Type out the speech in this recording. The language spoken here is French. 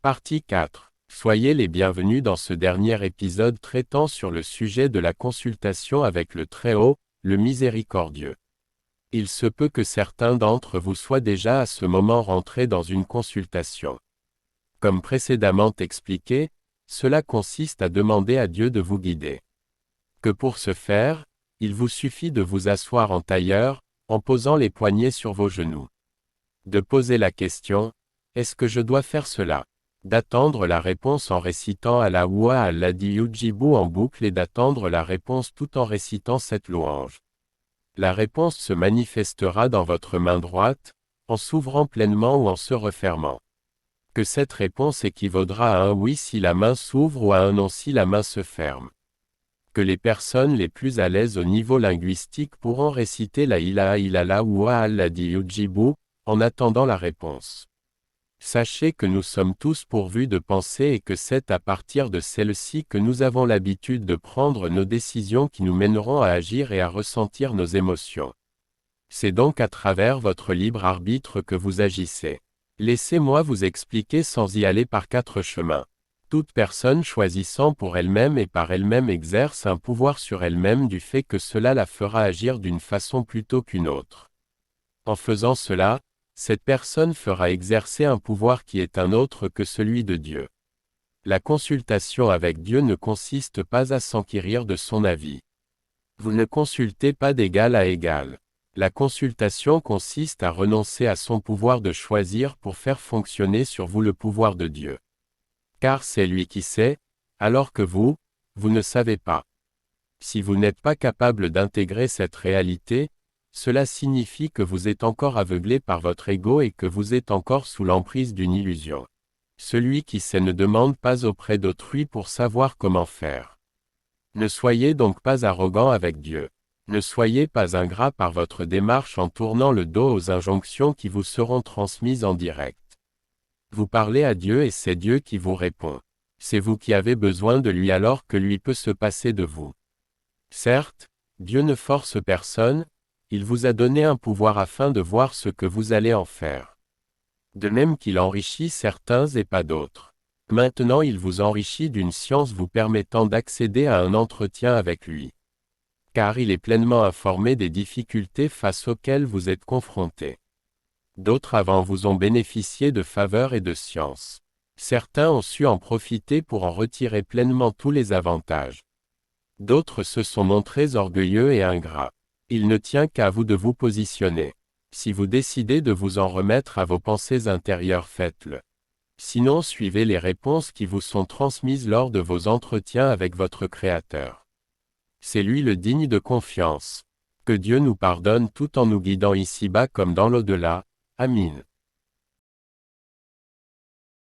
Partie 4. Soyez les bienvenus dans ce dernier épisode traitant sur le sujet de la consultation avec le Très-Haut, le Miséricordieux. Il se peut que certains d'entre vous soient déjà à ce moment rentrés dans une consultation. Comme précédemment expliqué, cela consiste à demander à Dieu de vous guider. Que pour ce faire, il vous suffit de vous asseoir en tailleur, en posant les poignets sur vos genoux. De poser la question, est-ce que je dois faire cela? D'attendre la réponse en récitant Allahu Alladhi Yujibu en boucle et d'attendre la réponse tout en récitant cette louange. La réponse se manifestera dans votre main droite, en s'ouvrant pleinement ou en se refermant. Que cette réponse équivaudra à un oui si la main s'ouvre ou à un non si la main se ferme. Que les personnes les plus à l'aise au niveau linguistique pourront réciter la ilaha illallah ou Alladhi Yujibu, en attendant la réponse. Sachez que nous sommes tous pourvus de pensées et que c'est à partir de celles-ci que nous avons l'habitude de prendre nos décisions qui nous mèneront à agir et à ressentir nos émotions. C'est donc à travers votre libre arbitre que vous agissez. Laissez-moi vous expliquer sans y aller par 4 chemins. Toute personne choisissant pour elle-même et par elle-même exerce un pouvoir sur elle-même du fait que cela la fera agir d'une façon plutôt qu'une autre. En faisant cela, cette personne fera exercer un pouvoir qui est un autre que celui de Dieu. La consultation avec Dieu ne consiste pas à s'enquérir de son avis. Vous ne consultez pas d'égal à égal. La consultation consiste à renoncer à son pouvoir de choisir pour faire fonctionner sur vous le pouvoir de Dieu. Car c'est lui qui sait, alors que vous ne savez pas. Si vous n'êtes pas capable d'intégrer cette réalité, cela signifie que vous êtes encore aveuglé par votre ego et que vous êtes encore sous l'emprise d'une illusion. Celui qui sait ne demande pas auprès d'autrui pour savoir comment faire. Ne soyez donc pas arrogant avec Dieu. Ne soyez pas ingrat par votre démarche en tournant le dos aux injonctions qui vous seront transmises en direct. Vous parlez à Dieu et c'est Dieu qui vous répond. C'est vous qui avez besoin de lui alors que lui peut se passer de vous. Certes, Dieu ne force personne, il vous a donné un pouvoir afin de voir ce que vous allez en faire. De même qu'il enrichit certains et pas d'autres. Maintenant il vous enrichit d'une science vous permettant d'accéder à un entretien avec lui. Car il est pleinement informé des difficultés face auxquelles vous êtes confrontés. D'autres avant vous ont bénéficié de faveurs et de science. Certains ont su en profiter pour en retirer pleinement tous les avantages. D'autres se sont montrés orgueilleux et ingrats. Il ne tient qu'à vous de vous positionner. Si vous décidez de vous en remettre à vos pensées intérieures, faites-le. Sinon, suivez les réponses qui vous sont transmises lors de vos entretiens avec votre Créateur. C'est lui le digne de confiance. Que Dieu nous pardonne tout en nous guidant ici-bas comme dans l'au-delà. Amin.